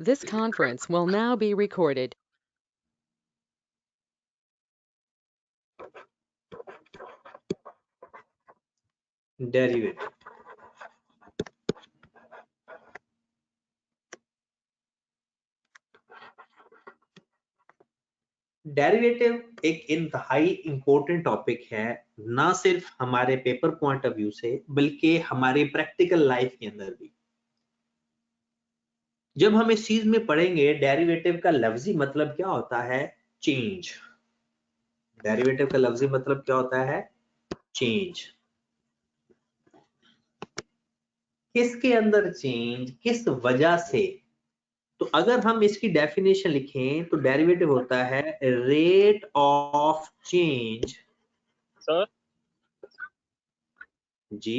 This conference will now be recorded. Derivative. Derivative एक इंतहाई important topic है, ना सिर्फ हमारे पेपर पॉइंट ऑफ व्यू से बल्कि हमारी प्रैक्टिकल लाइफ के अंदर भी। जब हम इस चीज में पढ़ेंगे डेरिवेटिव का लफ्जी मतलब क्या होता है, चेंज। डेरिवेटिव का लफ्जी मतलब क्या होता है, चेंज। किसके अंदर चेंज, किस वजह से। तो अगर हम इसकी डेफिनेशन लिखें तो डेरिवेटिव होता है rate of change. Sir ji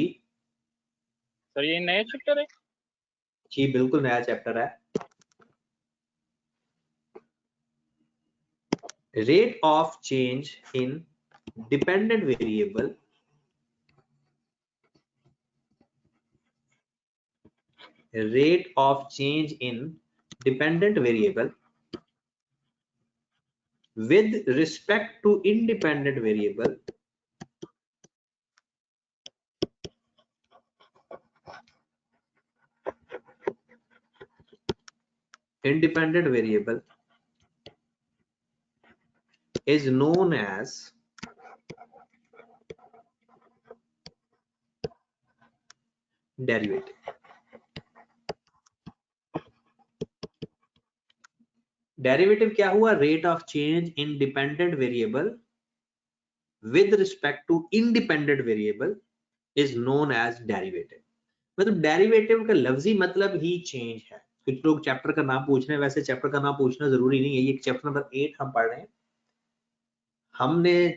sir ये नया चैप्टर है? जी बिल्कुल नया चैप्टर है। Rate of change in dependent variable rate of change in dependent variable with respect to independent variable is known as derivative। Derivative क्या हुआ, rate of change in dependent variable with respect to independent variable is known as derivative. मतलब derivative का लफ्जी मतलब ही change है। कुछ लोग chapter का नाम पूछ रहे हैं, वैसे चैप्टर का नाम पूछना जरूरी नहीं है। ये चैप्टर नंबर 8 हम पढ़ रहे हैं। हमने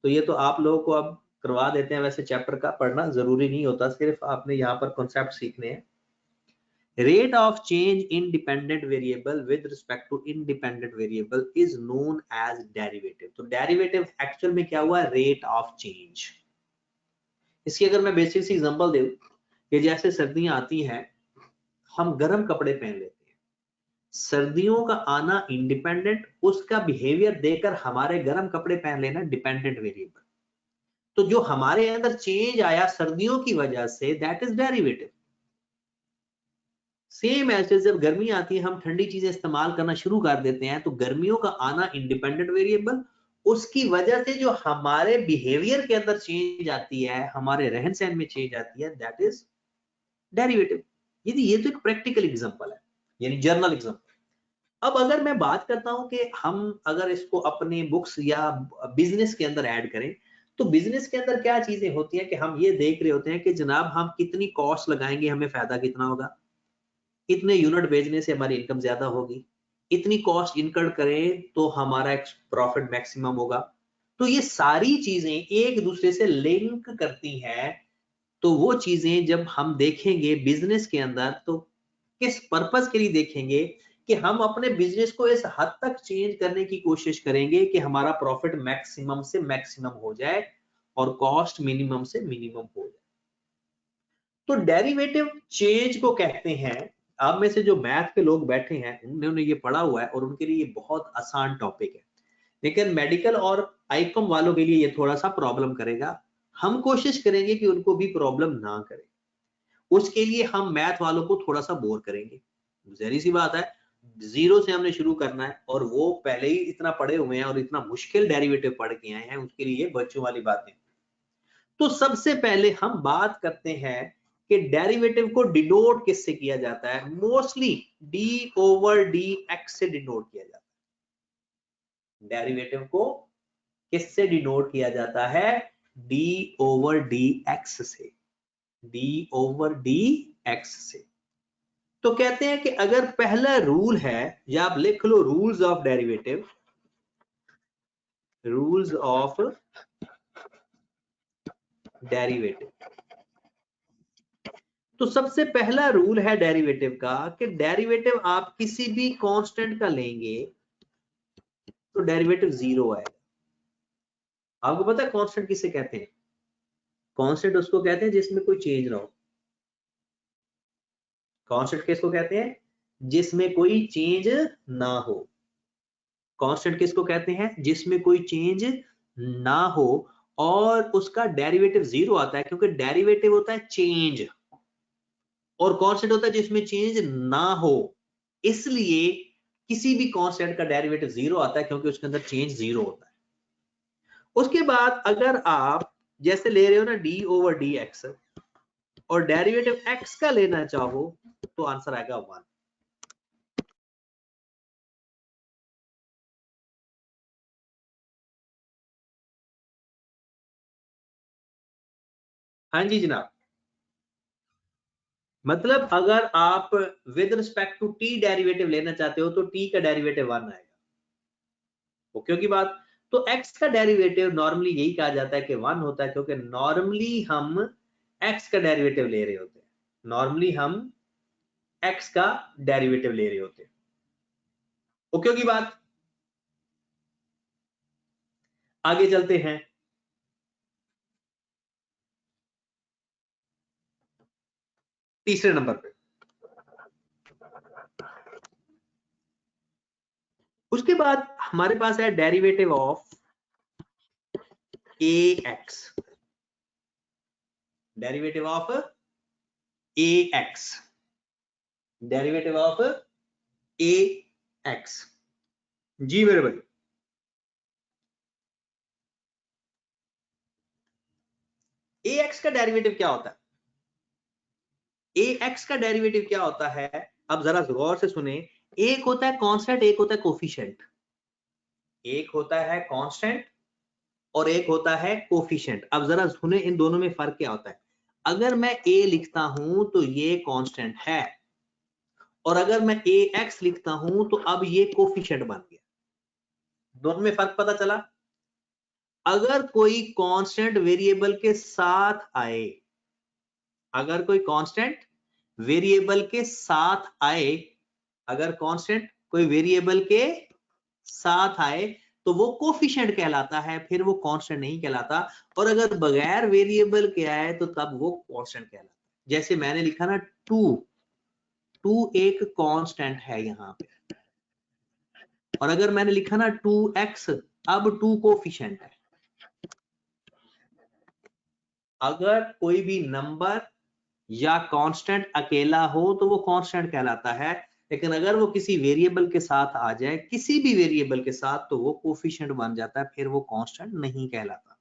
तो ये तो आप लोगों को अब करवा देते हैं, वैसे चैप्टर का पढ़ना जरूरी नहीं होता, सिर्फ आपने यहाँ पर कॉन्सेप्ट सीखने हैं। Rate of change in dependent variable with respect to independent variable is known as derivative। तो derivative एक्चुअल में क्या हुआ, rate of change। इसकी अगर मैं बेसिक सी एग्जांपल दूं कि जैसे सर्दियां आती हैं, हम गर्म कपड़े पहन लेते हैं। सर्दियों का आना इंडिपेंडेंट, उसका बिहेवियर देखकर हमारे गर्म कपड़े पहन लेना डिपेंडेंट वेरिएबल। तो जो हमारे अंदर चेंज आया सर्दियों की वजह से, दैट इज डेरिवेटिव। सेम ऐसे जब गर्मी आती है, हम ठंडी चीजें इस्तेमाल करना शुरू कर देते हैं, तो गर्मियों का आना इंडिपेंडेंट वेरिएबल, उसकी वजह से जो हमारे बिहेवियर के अंदर चेंज आती है, हमारे रहन सहन में चेंज आती है, दैट इज डेरिवेटिव। ये तो एक प्रैक्टिकल एग्जांपल है, यानी जर्नल एग्जांपल। अब अगर मैं बात करता हूं कि हम अगर इसको अपने बुक्स या बिजनेस के अंदर ऐड करें, तो बिजनेस के अंदर क्या चीजें होती हैं कि हम ये देख रहे होते हैं कि जनाब हम कितनी कॉस्ट लगाएंगे, हमें फायदा कितना होगा, इतने यूनिट बेचने से हमारी इनकम ज्यादा होगी, इतनी कॉस्ट इनकर्ड करें तो हमारा प्रॉफिट मैक्सिमम होगा। तो ये सारी चीजें एक दूसरे से लिंक करती हैं। तो वो चीजें जब हम देखेंगे बिजनेस के अंदर, तो किस पर्पस के लिए देखेंगे कि हम अपने बिजनेस को इस हद तक चेंज करने की कोशिश करेंगे कि हमारा प्रॉफिट मैक्सिमम से मैक्सिमम हो जाए और कॉस्ट मिनिमम से मिनिमम हो जाए। तो डेरिवेटिव चेंज को कहते हैं। आप में से जो मैथ के लोग बैठे हैं, उन्होंने ये पढ़ा हुआ है और उनके लिए ये बहुत आसान टॉपिक है, लेकिन मेडिकल और आईकॉम वालों के लिए ये थोड़ा सा प्रॉब्लम करेगा। हम कोशिश करेंगे कि उनको भी प्रॉब्लम ना करे, उसके लिए हम मैथ वालों को थोड़ा सा बोर करेंगे। जहरी सी बात है, जीरो से हमने शुरू करना है और वो पहले ही इतना पढ़े हुए हैं और इतना मुश्किल डेरिवेटिव पढ़ के आए हैं, उसके लिए बच्चों वाली बातें। तो सबसे पहले हम बात करते हैं कि डेरिवेटिव को डिनोट किससे किया जाता है। Mostly D over D x से डिनोट किया जाता है। डेरिवेटिव को किससे डिनोट किया जाता है, डी ओवर डी एक्स से, डी ओवर डी एक्स से। तो कहते हैं कि अगर पहला रूल है, या आप लिख लो rules of derivative, rules of derivative. तो सबसे पहला रूल है डेरिवेटिव का कि डेरिवेटिव आप किसी भी कांस्टेंट का लेंगे तो डेरिवेटिव जीरो आएगा। आपको पता है कांस्टेंट किसे कहते हैं? कांस्टेंट उसको कहते हैं जिसमें कोई चेंज ना हो। कांस्टेंट किसको कहते हैं? जिसमें कोई चेंज ना हो। कांस्टेंट किसको कहते हैं? जिसमें कोई चेंज ना हो और उसका डेरिवेटिव 0 आता है, क्योंकि डेरिवेटिव होता है चेंज और कांस्टेंट होता है जिसमें चेंज ना हो। इसलिए किसी भी कांस्टेंट का डेरिवेटिव 0 आता है क्योंकि उसके अंदर चेंज 0 होता है। उसके बाद अगर आप जैसे ले रहे हो ना डी ओवर डी एक्स और डेरिवेटिव x का लेना चाहो तो आंसर आएगा 1। हाँ जी जनाब, मतलब अगर आप with respect to t derivative लेना चाहते हो तो t का डेरिवेटिव 1 आएगा। ओके की बात। तो x का डेरिवेटिव नॉर्मली यही कहा जाता है कि 1 होता है, क्योंकि नॉर्मली हम x का डेरिवेटिव ले रहे होते हैं। नॉर्मली हम x का डेरिवेटिव ले रहे होते हैं। ओके की बात। आगे चलते हैं। तीसरे नंबर पे उसके बाद हमारे पास है derivative of ax। Derivative of ax, derivative of ax। जी मेरे भाई, ax का डेरिवेटिव क्या होता है? ax का डेरिवेटिव क्या होता है? अब जरा गौर से सुने। एक होता है कांस्टेंट, एक होता है कोफिशिएंट। एक होता है कांस्टेंट और एक होता है कोफिशिएंट। अब जरा सुने इन दोनों में फर्क क्या होता है। अगर मैं a लिखता हूं तो ये कांस्टेंट है, और अगर मैं ax लिखता हूं तो अब ये कोफिशिएंट बन गया। दोनों में फर्क पता चला? अगर कोई कांस्टेंट वेरिएबल के साथ आए, अगर कोई कांस्टेंट वेरिएबल के साथ आए, अगर कांस्टेंट कोई वेरिएबल के साथ आए तो वो कोफिशिएंट कहलाता है, फिर वो कांस्टेंट नहीं कहलाता। और अगर बगैर वेरिएबल के आए तो तब वो कांस्टेंट कहलाता है। जैसे मैंने लिखा ना 2 एक कांस्टेंट है यहां पे, और अगर मैंने लिखा ना 2x, अब 2 कोफिशिएंट है। अगर कोई भी नंबर या कांस्टेंट अकेला हो तो वो कांस्टेंट कहलाता है, लेकिन अगर वो किसी वेरिएबल के साथ आ जाए, किसी भी वेरिएबल के साथ, तो वो कोफिशिएंट बन जाता है, फिर वो कांस्टेंट नहीं कहलाता।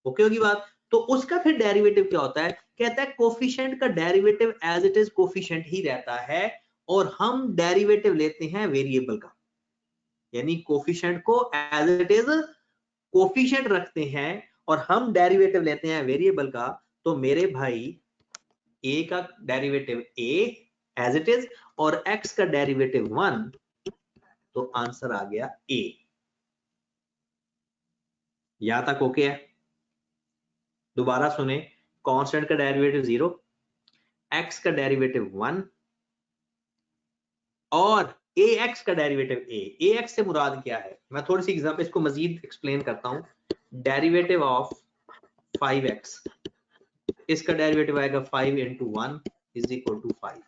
ओके होगी बात। तो उसका फिर डेरिवेटिव क्या होता है? कहता है कोफिशिएंट का derivative as it is coefficient ही रहता है, और हम डेरिवेटिव लेते हैं वेरिएबल का, यानी कोफिशिएंट को एज इट इज कोफिशिएंट रखते हैं और हम डेरिवेटिव लेते हैं वेरिएबल का। तो मेरे भाई a का derivative a as it is और x का डेरिवेटिव 1, तो आंसर आ गया a। यहां तक ओके है? दोबारा सुने। कांस्टेंट का डेरिवेटिव 0, x का डेरिवेटिव 1 और ax का डेरिवेटिव a। ax से मुराद क्या है? मैं थोड़ी सी एग्जांपल इसको मजीद एक्सप्लेन करता हूं। डेरिवेटिव ऑफ 5x, इसका डेरिवेटिव आएगा 5 इंटू 1 इज इक्वल टू 5।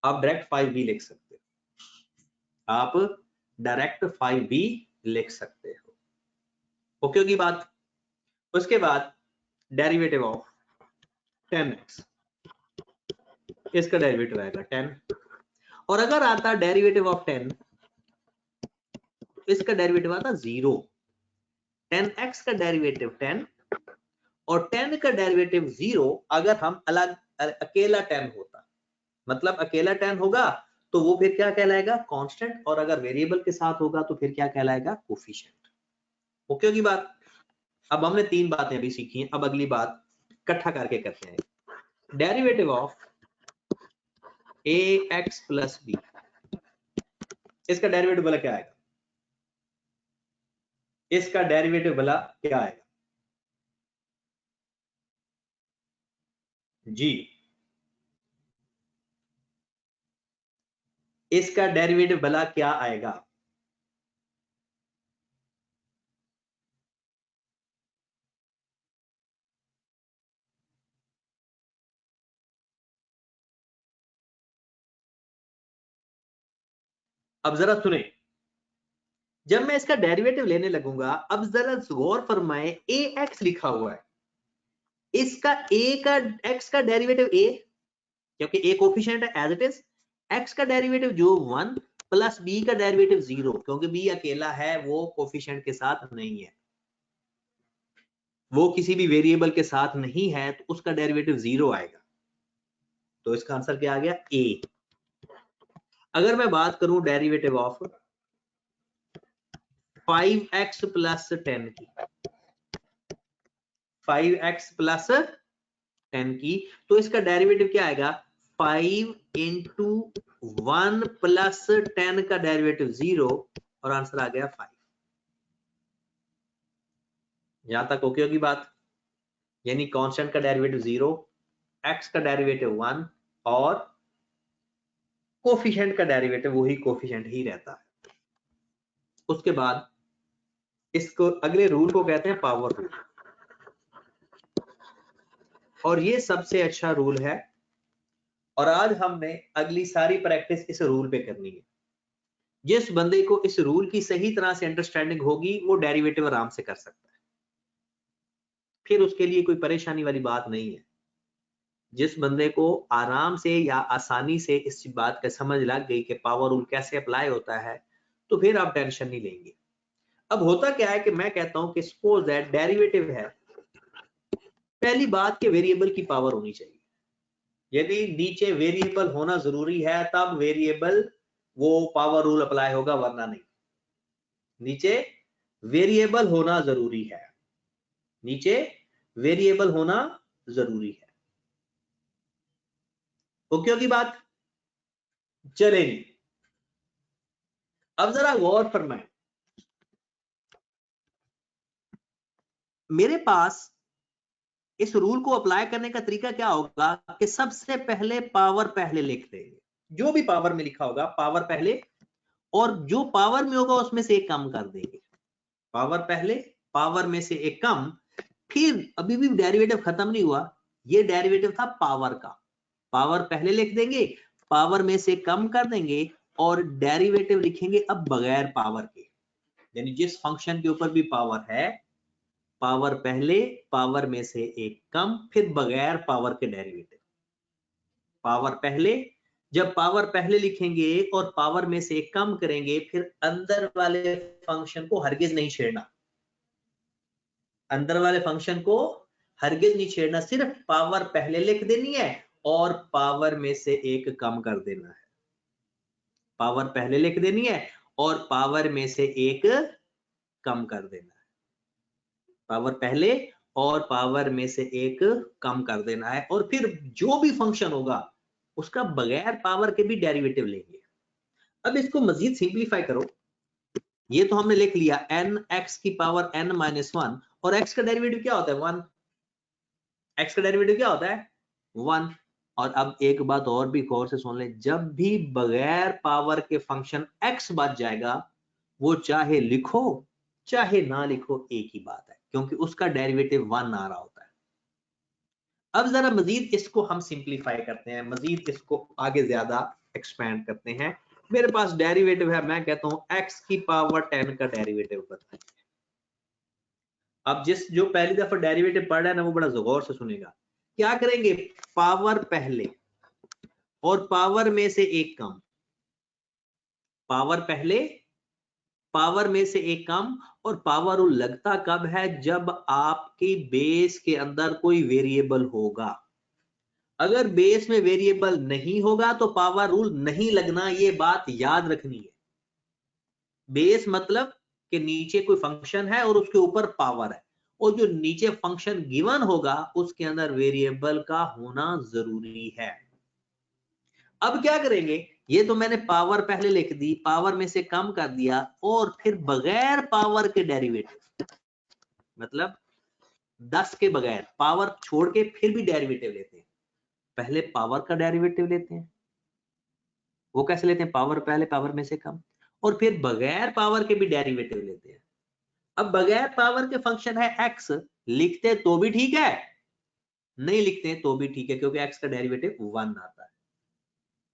आप डायरेक्ट 5 भी लिख सकते हो, आप डायरेक्ट 5 भी लिख सकते हो। ओके की बात। उसके बाद डेरिवेटिव ऑफ 10x, इसका डेरिवेटिव आएगा 10, और अगर आता डेरिवेटिव ऑफ 10, इसका डेरिवेटिव आता 0। 10x का डेरिवेटिव 10 और 10 का डेरिवेटिव 0 अगर हम अलग अकेला 10 होता, मतलब अकेला 10 होगा तो वो फिर क्या कहलाएगा? कांस्टेंट, और अगर वेरिएबल के साथ होगा तो फिर क्या कहलाएगा? कोफिशिएंट। ओके की बात। अब हमने 3 बातें अभी सीखी हैं, अब अगली बात इकट्ठा करके करते हैं। Derivative of ax plus b, इसका डेरिवेटिव भला क्या आएगा? इसका डेरिवेटिव भला क्या आएगा जी? इसका डेरिवेटिव भला क्या आएगा? अब जरा सुने, जब मैं इसका डेरिवेटिव लेने लगूंगा, अब जरा गौर फरमाए, ए एक्स लिखा हुआ है, इसका ए का एक्स का डेरिवेटिव ए, क्योंकि ए कोफिशिएंट है एज इट इज, एक्स का डेरिवेटिव जो 1 प्लस बी का डेरिवेटिव 0, क्योंकि बी अकेला है, वो कोफिशिएंट के साथ नहीं है, वो किसी भी वेरिएबल के साथ नहीं है, तो उसका डेरिवेटिव 0 आएगा। तो इसका आंसर क्या आ गया? ए। अगर मैं बात करूं डेरिवेटिव ऑफ 5x प्लस 10 की, 5x प्लस 10 की, तो इसका डेरिवेटिव क्या आएगा? 5 इंटू 1 प्लस 10 का डेरिवेटिव 0, और आंसर आ गया 5। यहां तक ओके होगी बात? यानी कांस्टेंट का डेरिवेटिव 0, x का डेरिवेटिव 1, और कोफिशिएंट का डेरिवेटिव वही कोफिशिएंट ही रहता है। उसके बाद इसको अगले रूल को कहते हैं पावर रूल, और ये सबसे अच्छा रूल है, और आज हमने अगली सारी प्रैक्टिस इस रूल पे करनी है। जिस बंदे को इस रूल की सही तरह से अंडरस्टैंडिंग होगी, वो डेरिवेटिव आराम से कर सकता है, फिर उसके लिए कोई परेशानी वाली बात नहीं है। जिस बंदे को आराम से या आसानी से इस बात का समझ लग गई कि पावर रूल कैसे अप्लाई होता है, तो फिर आप टेंशन नहीं लेंगे। अब होता क्या है कि मैं कहता हूं कि सपोज दैट डेरिवेटिव है, पहली बात के वेरिएबल की पावर होनी चाहिए। यदि नीचे वेरिएबल होना जरूरी है, तब वेरिएबल वो पावर रूल अप्लाई होगा, वरना नहीं। नीचे वेरिएबल होना जरूरी है, नीचे वेरिएबल होना जरूरी है। ओके होगी बात? चलेगी। अब जरा गौर फरमाएं, मेरे पास इस रूल को अप्लाई करने का तरीका क्या होगा कि सबसे पहले पावर पहले लिख देंगे, जो भी पावर में लिखा होगा पावर पहले, और जो पावर में होगा उसमें से एक कम कर देंगे। पावर पहले, पावर में से एक कम, फिर अभी भी डेरिवेटिव खत्म नहीं हुआ, ये डेरिवेटिव था पावर का, पावर पहले लिख देंगे, पावर में से कम कर देंगे, और डेरिवेटिव लिखेंगे अब बगैर पावर के। यानी जिस फंक्शन के ऊपर भी पावर है, पावर पहले, पावर में से एक कम, फिर बगैर पावर के डेरिवेटिव। पावर पहले, जब पावर पहले लिखेंगे और पावर में से एक कम करेंगे, फिर अंदर वाले फंक्शन को हरगिज नहीं छेड़ना, अंदर वाले फंक्शन को हरगिज नहीं छेड़ना, सिर्फ पावर पहले लिख देनी है और पावर में से एक कम कर देना है। पावर पहले लिख देनी है और पावर में से एक कम कर देना है। पावर पहले और पावर में से एक कम कर देना है, और फिर जो भी फंक्शन होगा उसका बगैर पावर के भी डेरिवेटिव लेंगे। अब इसको मजीद सिंप्लीफाई करो, ये तो हमने लिख लिया n x की पावर n माइनस 1, और x का डेरिवेटिव क्या होता है? 1। x का डेरिवेटिव क्या होता है? 1। और अब एक बात और भी गौर से सुन ले, जब भी बगैर पावर के फंक्शन x बच जाएगा, वो चाहे लिखो चाहे ना लिखो एक ही बात है, क्योंकि उसका डेरिवेटिव 1 आ रहा होता है। अब जरा मजीद इसको हम सिंप्लीफाई करते हैं, मजीद इसको आगे ज्यादा एक्सपेंड करते हैं। मेरे पास डेरिवेटिव है, मैं कहता हूं x की पावर 10 का डेरिवेटिव बताइए। अब जो पहली दफा डेरिवेटिव पढ़ रहा है ना, वो बड़ा गौर से सुनेगा। क्या करेंगे? पावर पहले और पावर में से एक कम, पावर पहले, पावर में से एक कम, और पावर रूल लगता कब है? जब आपकी बेस के अंदर कोई वेरिएबल होगा। अगर बेस में वेरिएबल नहीं होगा तो पावर रूल नहीं लगना, ये बात याद रखनी है। बेस मतलब कि नीचे कोई फंक्शन है और उसके ऊपर पावर है, और जो नीचे फंक्शन गिवन होगा उसके अंदर वेरिएबल का होना जरूरी है। अब क्या करेंगे? ये तो मैंने पावर पहले लिख दी, पावर में से कम कर दिया, और फिर बगैर पावर के डेरिवेटिव, मतलब 10 के बगैर, पावर छोड़ के फिर भी डेरिवेटिव लेते हैं। पहले पावर का डेरिवेटिव लेते हैं, वो कैसे लेते हैं? पावर पहले, पावर में से कम, और फिर बगैर पावर के भी डेरिवेटिव लेते हैं। अब बगैर पावर के फंक्शन है x, लिखते तो भी ठीक है, नहीं लिखते तो भी ठीक है, क्योंकि x का डेरिवेटिव 1 आता है,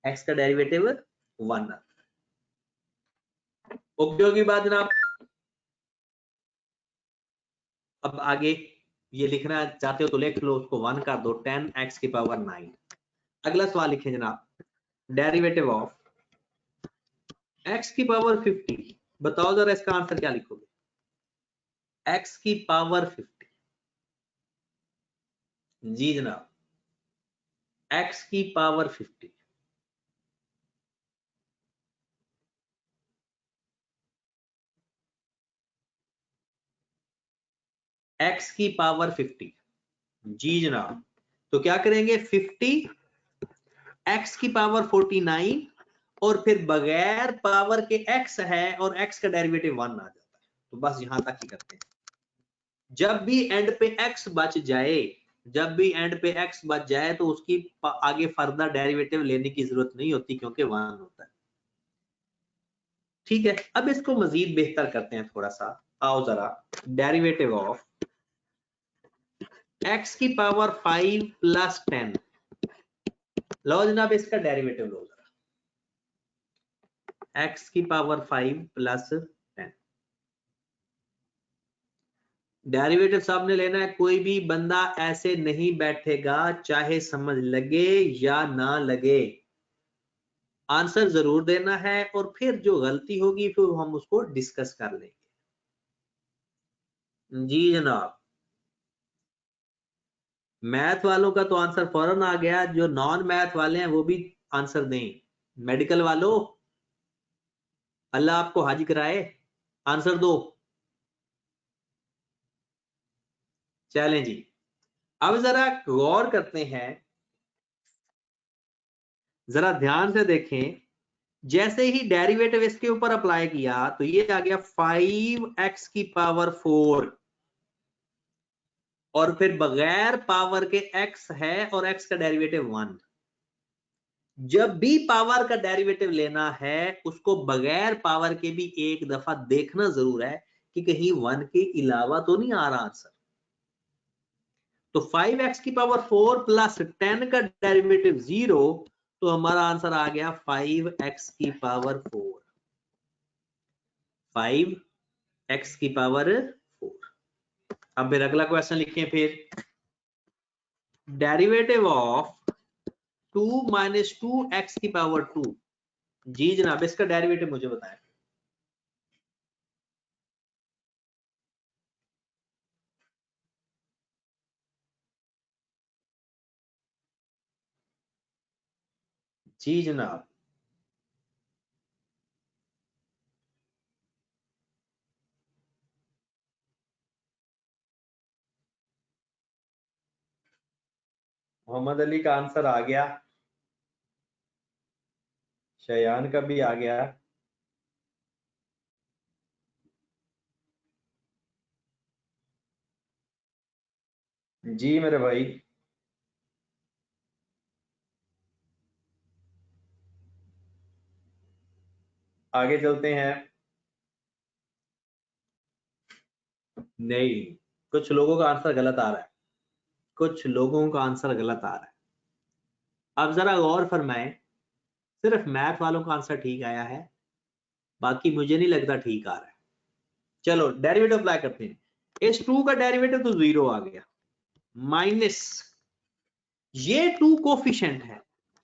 x का डेरिवेटिव 1 आता है। ओके होगी बात जनाब। अब आगे ये लिखना चाहते हो तो लिख लो, उसको 1 कर दो, 10x की पावर 9। अगला सवाल लिखे जनाब, डेरिवेटिव ऑफ x की पावर 50। बताओ जरा इसका आंसर क्या लिखोगे? x की पावर 50। जी जनाब, x की पावर 50। x की पावर 50। जी जनाब, तो क्या करेंगे? 50 x की पावर 49 और फिर बगैर पावर के x है और x का डेरिवेटिव 1 आ जाता है। तो बस यहां तक ही करते हैं। जब भी एंड पे x बच जाए, जब भी एंड पे x बच जाए तो उसकी आगे फर्दर डेरिवेटिव लेने की जरूरत नहीं होती क्योंकि 1 होता है। ठीक है, अब इसको मजीद बेहतर करते हैं थोड़ा सा। आओ जरा, डेरिवेटिव ऑफ x की पावर 5 प्लस 10। लो जनाब, इसका डेरिवेटिव लो जरा, x की पावर 5 प्लस 10। डेरिवेटिव सामने लेना है। कोई भी बंदा ऐसे नहीं बैठेगा, चाहे समझ लगे या ना लगे, आंसर जरूर देना है और फिर जो गलती होगी फिर हम उसको डिस्कस कर लेंगे। जी जनाब, मैथ वालों का तो आंसर फौरन आ गया, जो नॉन मैथ वाले हैं वो भी आंसर दें। मेडिकल वालों, अल्लाह आपको हाजी कराए, आंसर दो। चलें जी, अब जरा गौर करते हैं, जरा ध्यान से देखें। जैसे ही डेरिवेटिव इसके ऊपर अप्लाई किया तो ये आ गया 5x की पावर 4 और फिर बगैर पावर के x है और x का डेरिवेटिव 1। जब भी पावर का डेरिवेटिव लेना है उसको बगैर पावर के भी एक दफा देखना जरूर है कि कहीं 1 के अलावा तो नहीं आ रहा आंसर। तो 5x की पावर 4 प्लस 10 का डेरिवेटिव 0, तो हमारा आंसर आ गया 5x की पावर 4। 5x की पावर 4। अब फिर अगला क्वेश्चन लिखें, फिर डेरिवेटिव ऑफ 2 माइनस 2x की पावर 2। जी जनाब, इसका डेरिवेटिव मुझे बताएं। जी जनाब, मोहम्मद अली का आंसर आ गया, शयान का भी आ गया। जी मेरे भाई, आगे चलते हैं। नहीं, कुछ लोगों का आंसर गलत आ रहा है, कुछ लोगों का आंसर गलत आ रहा है। अब जरा गौर फरमाएं, सिर्फ मैथ वालों का आंसर ठीक आया है, बाकी मुझे नहीं लगता ठीक आ रहा है। चलो डेरिवेटिव अप्लाई करते हैं। इस 2 का डेरिवेटिव तो 0 आ गया, माइनस ये 2 कोफिशिएंट है,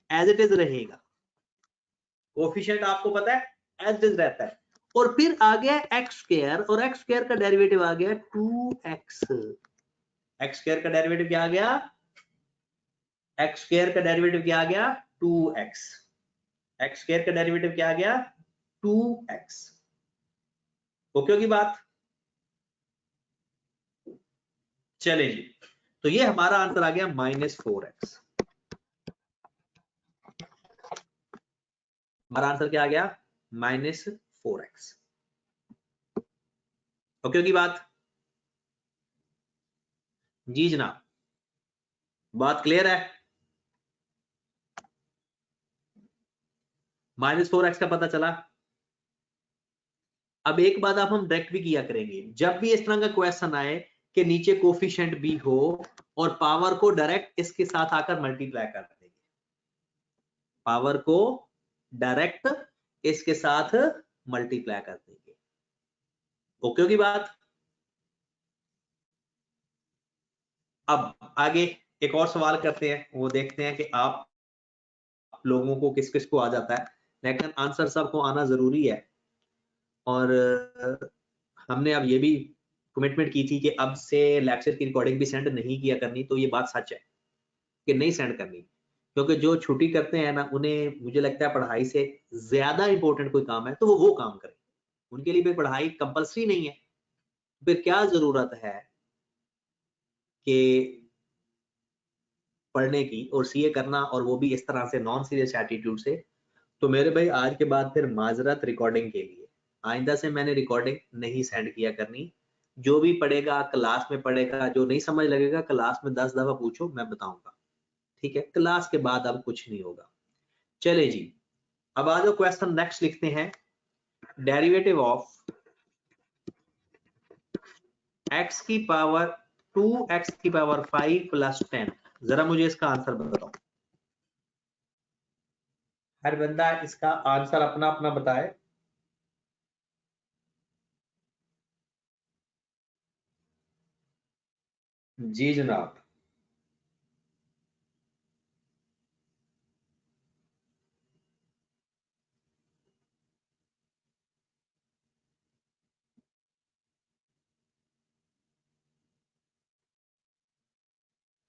एज इट इज रहेगा। कोफिशिएंट आपको पता है एज इट इज रहता है। और फिर आ गया एक्स स्क्वायर, और एक्स स्क्वायर का डेरिवेटिव आ गया 2x। एक्स स्क्वायर का डेरिवेटिव क्या आ गया? एक्स स्क्वायर का डेरिवेटिव क्या आ गया? 2x। एक्स स्क्वायर का डेरिवेटिव क्या आ गया? 2x। ओके होगी बात? चले जी, तो ये हमारा आंसर आ गया -4x। हमारा आंसर क्या आ गया? -4x। ओके होगी बात? जी जनाब, बात क्लियर है? -4x का पता चला। अब एक बात आप हम डायरेक्ट भी किया करेंगे, जब भी इस तरह का क्वेश्चन आए कि नीचे कोफिशिएंट भी हो और पावर को डायरेक्ट इसके साथ आकर मल्टीप्लाई कर देंगे, पावर को डायरेक्ट इसके साथ मल्टीप्लाई कर देंगे। ओके होगी बात। अब आगे एक और सवाल करते हैं, वो देखते हैं कि आप लोगों को किस किस को आ जाता है, लेकिन आंसर सबको आना जरूरी है। और हमने अब ये भी कमिटमेंट की थी कि अब से लेक्चर की रिकॉर्डिंग भी सेंड नहीं किया करनी, तो ये बात सच है कि नहीं सेंड करनी, क्योंकि जो छुट्टी करते हैं ना, उन्हें मुझे लगता है पढ़ाई से ज्यादा इंपॉर्टेंट कोई काम है तो वो काम करें, उनके लिए भी पढ़ाई कंपल्सरी नहीं है। फिर क्या जरूरत है कि पढ़ने की और सीए करना, और वो भी इस तरह से नॉन सीरियस एटीट्यूड से। तो मेरे भाई आज के बाद फिर माजरत रिकॉर्डिंग के लिए, आइंदा से मैंने रिकॉर्डिंग नहीं सेंड किया करनी। जो भी पढ़ेगा क्लास में पढ़ेगा, जो नहीं समझ लगेगा क्लास में 10 दफा पूछो, मैं बताऊंगा, ठीक है। क्लास के बाद अब कुछ नहीं होगा। चले जी, अब आ जाओ क्वेश्चन नेक्स्ट लिखते हैं। डेरिवेटिव ऑफ x की पावर 2x की पावर 5 प्लस 10, जरा मुझे इसका आंसर बताओ। हर बंदा इसका आंसर अपना अपना बताए। जी जनाब।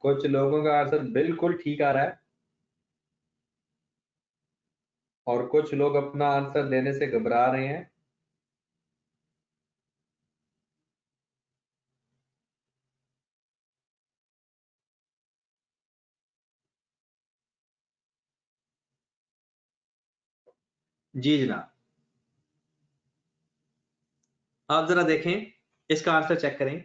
कुछ लोगों का आंसर बिल्कुल ठीक आ रहा है और कुछ लोग अपना आंसर देने से घबरा रहे हैं। जी जनाब, आप जरा देखें, इसका आंसर चेक करें।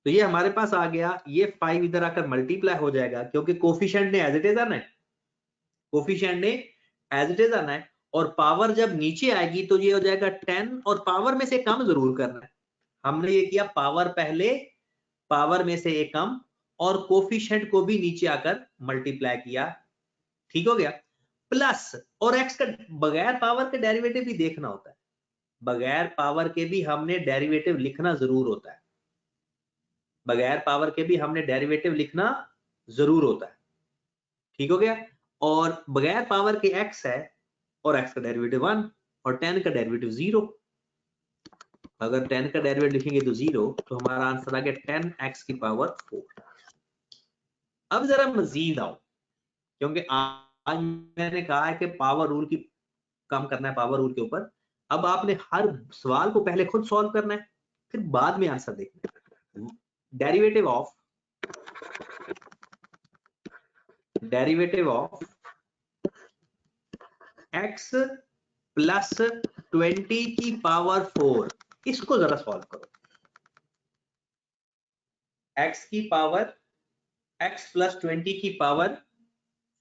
तो ये हमारे पास आ गया, ये 5 इधर आकर मल्टीप्लाई हो जाएगा क्योंकि कोफिशिएंट ने एज इट इज आना है, कोफिशिएंट ने एज इट इज आना है, और पावर जब नीचे आएगी तो ये हो जाएगा 10, और पावर में से कम जरूर करना है। हमने ये किया, पावर पहले, पावर में से एक कम, और कोफिशिएंट को भी नीचे आकर मल्टीप्लाई किया, ठीक हो गया। प्लस, और एक्स का बगैर पावर के डेरिवेटिव भी देखना होता है, बगैर पावर के भी हमने डेरिवेटिव लिखना जरूर होता है, बगैर पावर के भी हमने डेरिवेटिव लिखना जरूर होता है, ठीक हो गया। और बगैर पावर के x है, और x का डेरिवेटिव 1 और 10 का डेरिवेटिव 0। अगर 10 का डेरिवेटिव लिखेंगे तो 0, तो हमारा आंसर आ गया 10x की पावर 4। अब जरा मजीद आओ, क्योंकि आज मैंने कहा है कि पावर रूल की काम करना है, पावर रूल के ऊपर। अब आपने हर सवाल को पहले खुद सॉल्व करना है, फिर बाद में आंसर देखना है। डेरिवेटिव ऑफ x प्लस 20 की पावर 4, इसको जरा सॉल्व करो। x की पावर, x प्लस 20 की पावर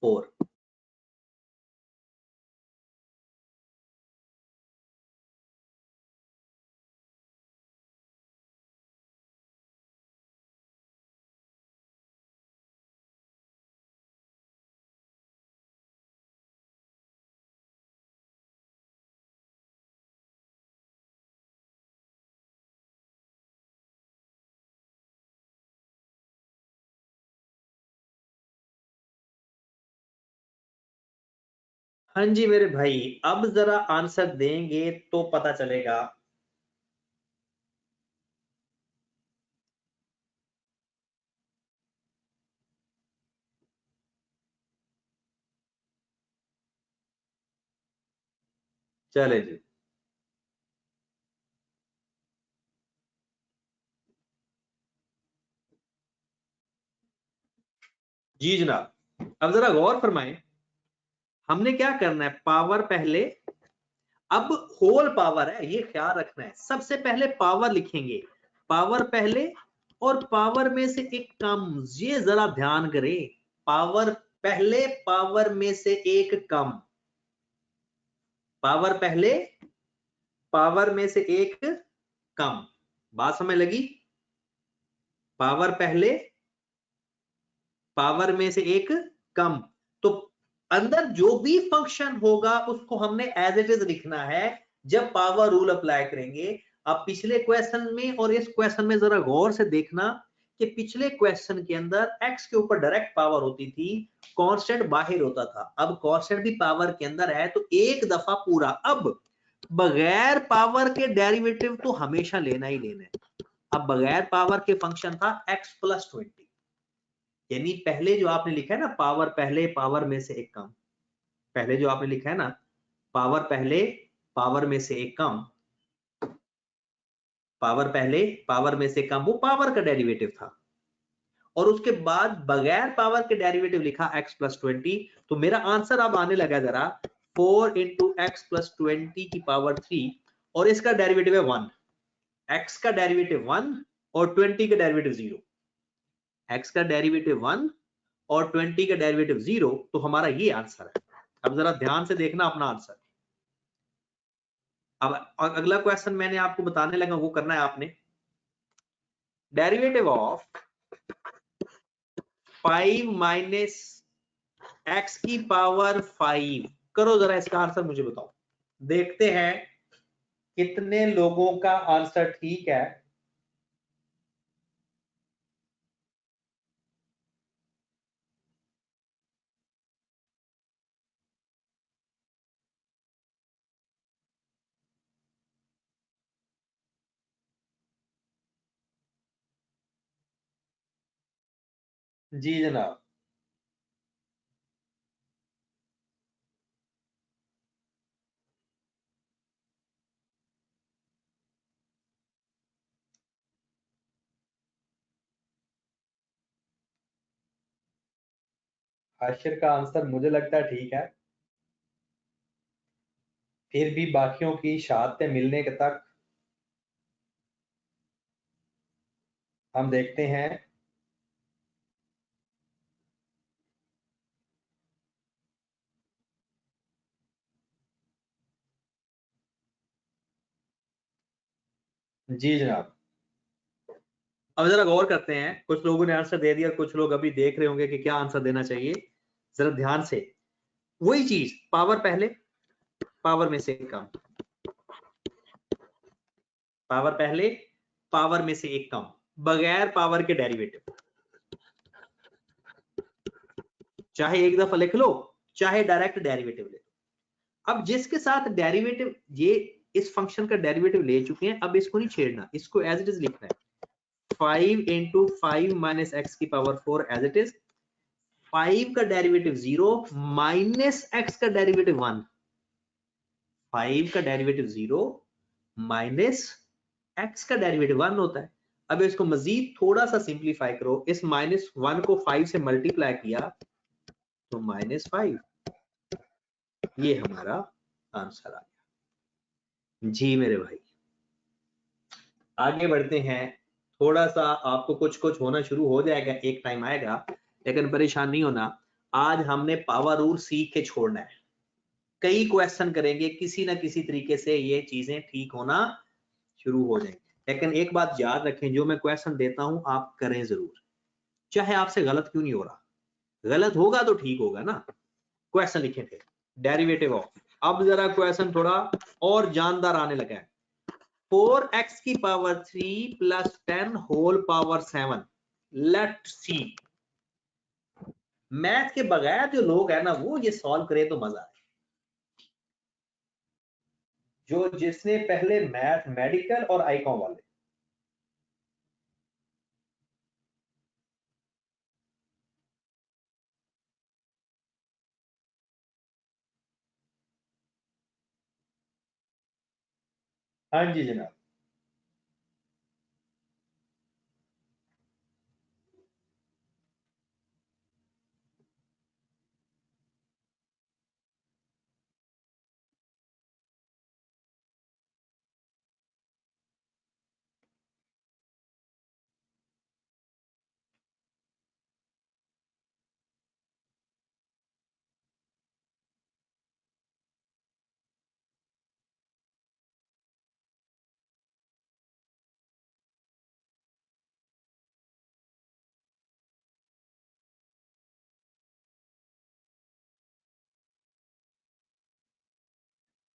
4, हाँ जी मेरे भाई, अब जरा आंसर देंगे तो पता चलेगा। चले जी, जी जनाब, अब जरा गौर फरमाएं, हमने क्या करना है, पावर पहले, अब होल पावर है, ये ख्याल रखना है, सबसे पहले पावर लिखेंगे, पावर पहले, और पावर में से एक कम, ये जरा ध्यान करें, पावर पहले, पावर में से एक कम, पावर पहले, पावर में से एक कम, बात समझ लगी। पावर पहले, पावर में से एक कम, तो अंदर जो भी फंक्शन होगा उसको हमने एज इट इज लिखना है, जब पावर रूल अप्लाई करेंगे। अब पिछले क्वेश्चन में और इस क्वेश्चन में जरा गौर से देखना कि पिछले क्वेश्चन के अंदर x के ऊपर डायरेक्ट पावर होती थी, कांस्टेंट बाहर होता था। अब कांस्टेंट भी पावर के अंदर है तो एक दफा पूरा। अब बगैर पावर के डेरिवेटिव तो हमेशा लेना ही लेना है। अब बगैर पावर के फंक्शन था x प्लस 20, यानी पहले जो आपने लिखा है ना पावर पहले पावर में से एक कम, पहले जो आपने लिखा है ना पावर पहले पावर में से एक कम, पावर पहले पावर में से कम, वो पावर का डेरिवेटिव था। और उसके बाद बगैर पावर के डेरिवेटिव लिखा x प्लस 20। तो मेरा आंसर अब आने लगा जरा 4 इंटू एक्स प्लस 20 की पावर 3 और इसका डेरिवेटिव है 1। x का डेरिवेटिव 1 और 20 का डेरिवेटिव 0। x का डेरिवेटिव 1 और 20 का डेरिवेटिव 0, तो हमारा ये आंसर है। अब जरा ध्यान से देखना अपना आंसर। अब अगला क्वेश्चन मैंने आपको बताने लगा, वो करना है आपने। डेरिवेटिव ऑफ 5 माइनस x की पावर 5 करो, जरा इसका आंसर मुझे बताओ। देखते हैं कितने लोगों का आंसर ठीक है। जी जनाब। हाशिर का आंसर मुझे लगता है ठीक है, फिर भी बाकियों की शहादतें मिलने के तक हम देखते हैं। जी जनाब। अब जरा गौर करते हैं, कुछ लोगों ने आंसर दे दिया, कुछ लोग अभी देख रहे होंगे कि क्या आंसर देना चाहिए। जरा ध्यान से वही चीज, पावर पहले पावर में से कम, पावर पहले पावर में से एक कम, बगैर पावर के डेरिवेटिव। चाहे एक दफा लिख लो, चाहे डायरेक्ट डेरिवेटिव ले लो। अब जिसके साथ डेरिवेटिव ये इस फंक्शन का डेरिवेटिव ले चुके हैं, अब इसको नहीं छेड़ना, इसको एज इट इज लिखना है। 5 इंटू 5 माइनस एक्स की पावर 4 एज इट इज। 5 का डेरिवेटिव 0 माइनस एक्स का डेरिवेटिव 1। 5 का डेरिवेटिव 0 माइनस एक्स का डेरिवेटिव 1 होता है। अब इसको मजीद थोड़ा सा सिंप्लीफाई करो, इस -1 को 5 से मल्टीप्लाई किया तो -5, ये हमारा आंसर आ गया। जी मेरे भाई, आगे बढ़ते हैं। थोड़ा सा आपको कुछ कुछ होना शुरू हो जाएगा, एक टाइम आएगा, लेकिन परेशान नहीं होना। आज हमने पावर रूल सीख के छोड़ना है। कई क्वेश्चन करेंगे, किसी ना किसी तरीके से ये चीजें ठीक होना शुरू हो जाएंगे। लेकिन एक बात याद रखें, जो मैं क्वेश्चन देता हूं आप करें जरूर, चाहे आपसे गलत क्यों नहीं हो रहा। गलत होगा तो ठीक होगा ना। क्वेश्चन लिखे थे डेरिवेटिव ऑफ, अब जरा क्वेश्चन थोड़ा और जानदार आने लगा है। 4x की power 3 plus 10 whole power 7। Let see. Math के बगैर जो लोग हैं ना, वो ये सॉल्व करे तो मजा आए। जो जिसने पहले मैथ मेडिकल और आईकॉम वाले, हाँ जी जनाब।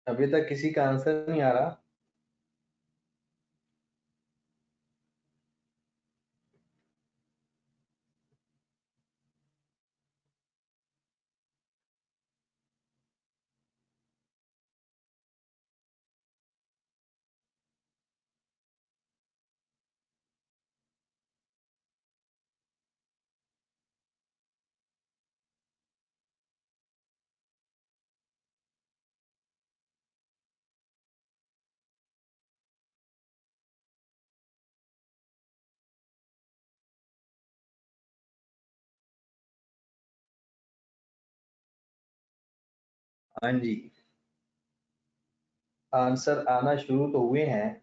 अभी तक किसी का आंसर नहीं आ रहा। हाँ जी, आंसर आना शुरू तो हुए हैं।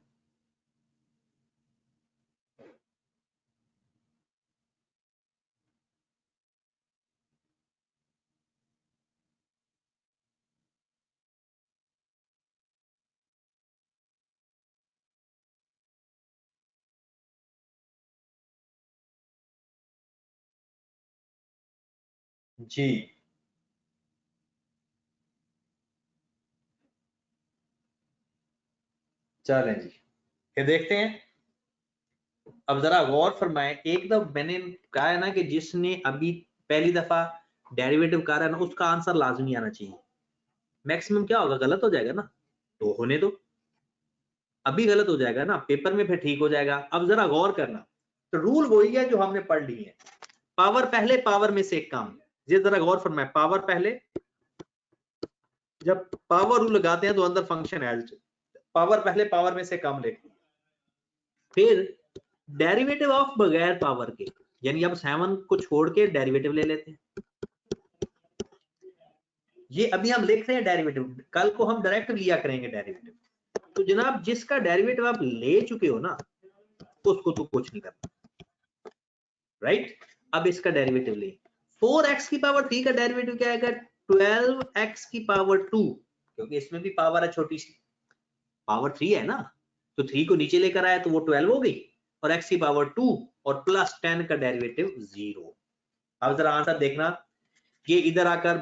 जी चलें जी, फिर देखते हैं। अब जरा गौर फरमाएं, एक तो मैंने कहा है ना कि जिसने अभी पहली दफा डेरिवेटिव करा है ना, उसका आंसर लाजमी आना चाहिए। मैक्सिमम क्या होगा, गलत हो जाएगा ना, तो होने दो, अभी गलत हो जाएगा ना, पेपर में फिर ठीक हो जाएगा। अब जरा गौर करना, तो रूल वही है जो हमने पढ़ ली है, पावर पहले पावर में से एक काम। ये जरा गौर फरमाएं, पावर पहले, जब पावर रूल लगाते हैं तो अंदर फंक्शन है, पावर पहले पावर में से कम ले, फिर डेरिवेटिव ऑफ बगैर पावर के, यानी अब 7 को छोड़ के डेरिवेटिव ले लेते हैं। ये अभी हम लिख रहे हैं डेरिवेटिव, कल को हम डायरेक्ट लिया करेंगे डेरिवेटिव। तो जनाब जिसका डेरिवेटिव आप ले चुके हो ना, उसको तो कुछ नहीं करना, राइट। अब इसका डेरिवेटिव ले, 4x की पावर 3 का डेरिवेटिव क्या आएगा, 12x की पावर 2, क्योंकि इसमें भी पावर है छोटी सी, पावर 3 है ना, तो 3 को नीचे लेकर आया तो वो 12 हो गई, और x की पावर 2 और प्लस 10 का डेरिवेटिव 0। अब जरा आंसर देखना, ये इधर आकर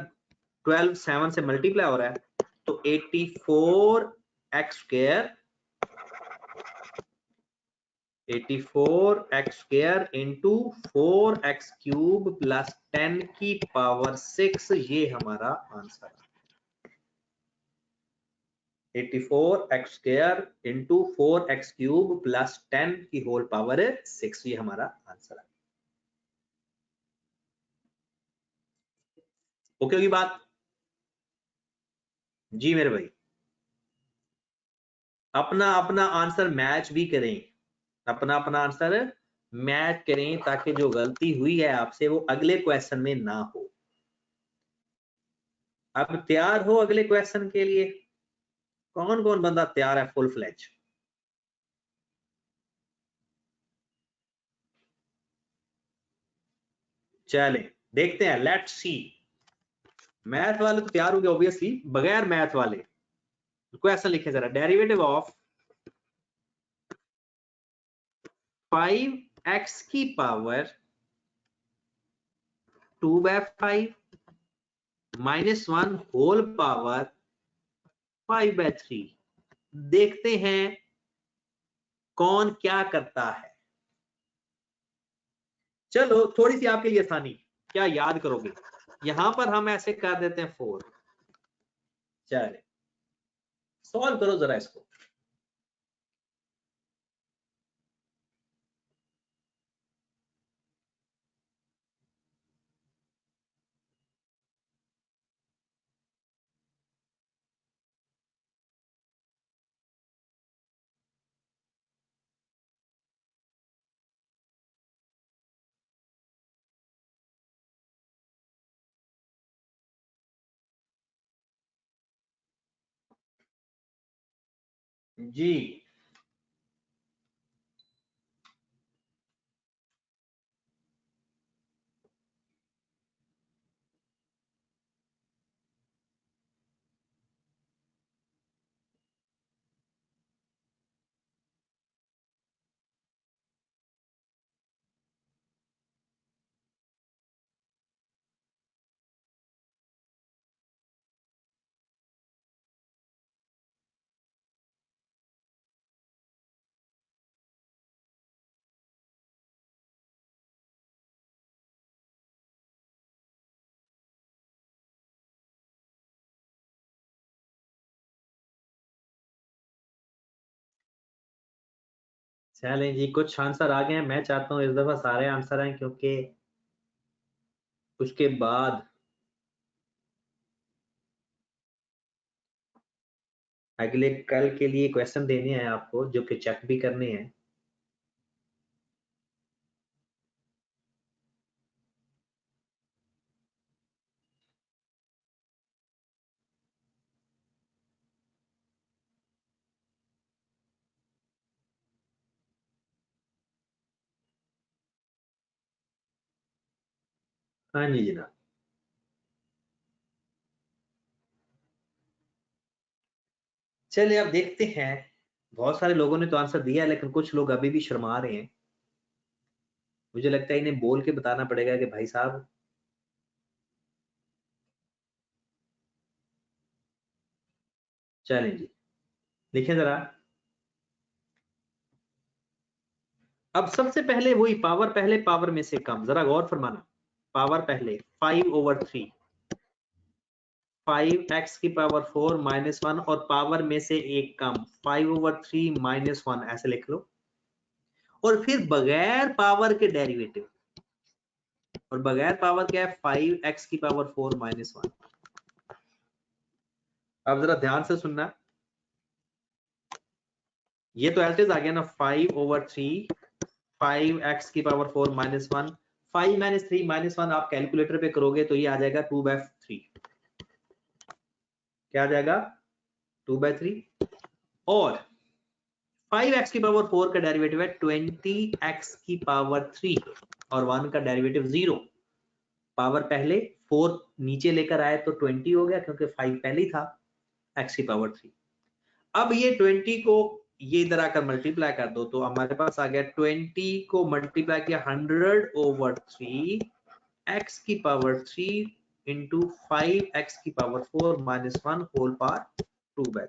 12 7 से मल्टीप्लाई हो रहा है, तो 84x² इंटू 4x³ प्लस 10 की पावर 6, ये हमारा आंसर है। 84x² इंटू 4x³ प्लस 10 की होल पावर 6, ये हमारा आंसर है। ओके होगी बात जी मेरे भाई। अपना अपना आंसर मैच भी करें, अपना अपना आंसर मैच करें, ताकि जो गलती हुई है आपसे वो अगले क्वेश्चन में ना हो। अब तैयार हो अगले क्वेश्चन के लिए? कौन कौन बंदा तैयार है फुल फ्लैज? चले देखते हैं, लेट्स सी। मैथ वाले तो तैयार हो गए ऑब्वियसली, बगैर मैथ वाले क्वेश्चन लिखे जरा। डेरिवेटिव ऑफ 5x की पावर 2/5 माइनस 1 होल पावर 5/3। देखते हैं कौन क्या करता है। चलो थोड़ी सी आपके लिए आसानी, क्या याद करोगे, यहां पर हम ऐसे कर देते हैं 4। चले सॉल्व करो जरा इसको। जी चलें जी, कुछ आंसर आ गए हैं। मैं चाहता हूँ इस दफा सारे आंसर आए, क्योंकि उसके बाद अगले कल के लिए क्वेश्चन देने हैं आपको, जो कि चेक भी करने हैं। हाँ जी जनाब। चलिए अब देखते हैं। बहुत सारे लोगों ने तो आंसर दिया है, लेकिन कुछ लोग अभी भी शर्मा रहे हैं। मुझे लगता है इन्हें बोल के बताना पड़ेगा कि भाई साहब चलें जी, लिखें जरा। अब सबसे पहले वही पावर पहले, पावर में से कम, जरा गौर फरमाना। पावर पहले 5/3, 5x की पावर 4 -1, और पावर में से एक कम 5/3 -1, ऐसे लिख लो। और फिर बगैर पावर के डेरिवेटिव, और बगैर पावर क्या है, 5x की पावर 4 -1। अब जरा ध्यान से सुनना, ये तो एज इट इज आ गया ना, 5/3, 5x की पावर 4 -1, 5 - 3 -1 आप कैलकुलेटर पे करोगे तो ये आ जाएगा 2/3। क्या आ जाएगा, 2/3। और 5x की पावर 4 का डेरिवेटिव है 20x की पावर 3, और 1 का डेरिवेटिव 0। पावर पहले, 4 नीचे लेकर आए तो 20 हो गया, क्योंकि 5 पहले ही था, x की पावर 3। अब ये 20 को ये इधर आकर मल्टीप्लाई कर दो, तो हमारे पास आ गया 20 को मल्टीप्लाई किया 100/3 x की पावर 3 इंटू 5x की power 4 -1 whole power 2/3।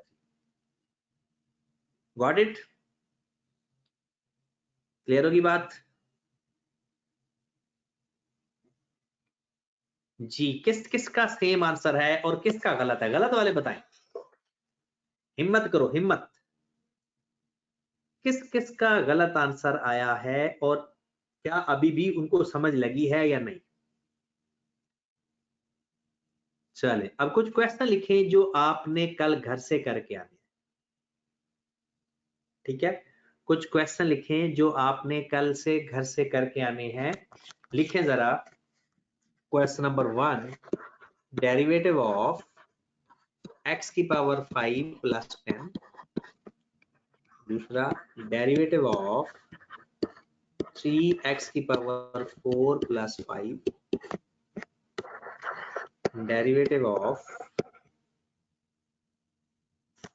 Got it? Clear होगी बात जी? किस किस का सेम आंसर है और किसका गलत है? गलत वाले बताएं, हिम्मत करो हिम्मत। किस किस का गलत आंसर आया है, और क्या अभी भी उनको समझ लगी है या नहीं? चले अब कुछ क्वेश्चन लिखें जो आपने कल घर से करके आने। ठीक है, कुछ क्वेश्चन लिखें जो आपने कल से घर से करके आने हैं। लिखें जरा। Question number 1, derivative of x की पावर 5 + 10। दूसरा, डेरिवेटिव ऑफ 3x की पावर 4 + 5। डेरिवेटिव ऑफ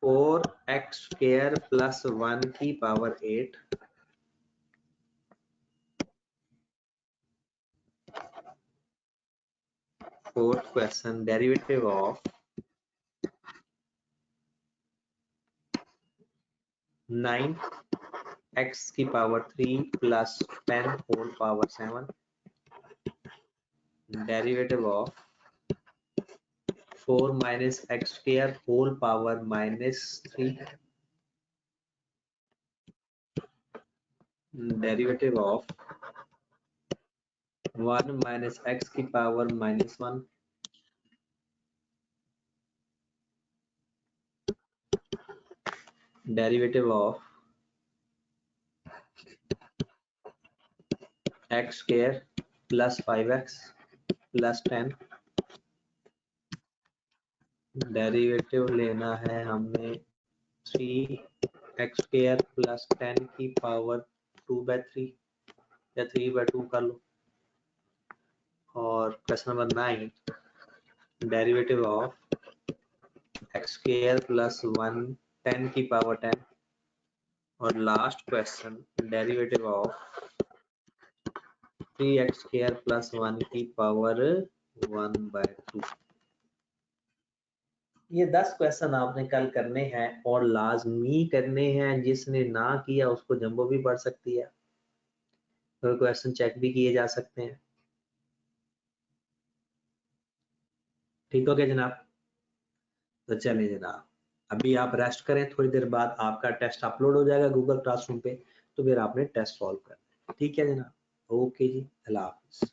4x² + 1 की power 8। Fourth question, derivative of 9x की power 3 + 10 whole power 7। Derivative of 4 - x² whole power -3। Derivative of 1 - x की power -1। Derivative of x² + 5x + 10। Derivative लेना है हमने 3x² + 10 की power 2/3 या 3/2 कर लो। और question number 9, derivative of x² + 1 10 की पावर 10। और last question, derivative of 3x² + 1 की पावर 1/2। ये 10 क्वेश्चन आपने कल करने हैं और लाजमी करने हैं। जिसने ना किया उसको जंबो भी पढ़ सकती है, तो क्वेश्चन चेक भी किए जा सकते हैं। ठीक हो गया जनाब? तो चलिए जनाब, अभी आप रेस्ट करें, थोड़ी देर बाद आपका टेस्ट अपलोड हो जाएगा गूगल क्लासरूम पे। तो फिर आपने टेस्ट सॉल्व करना है। ठीक है जनाब, ओके जी, अल्लाह हाफिज।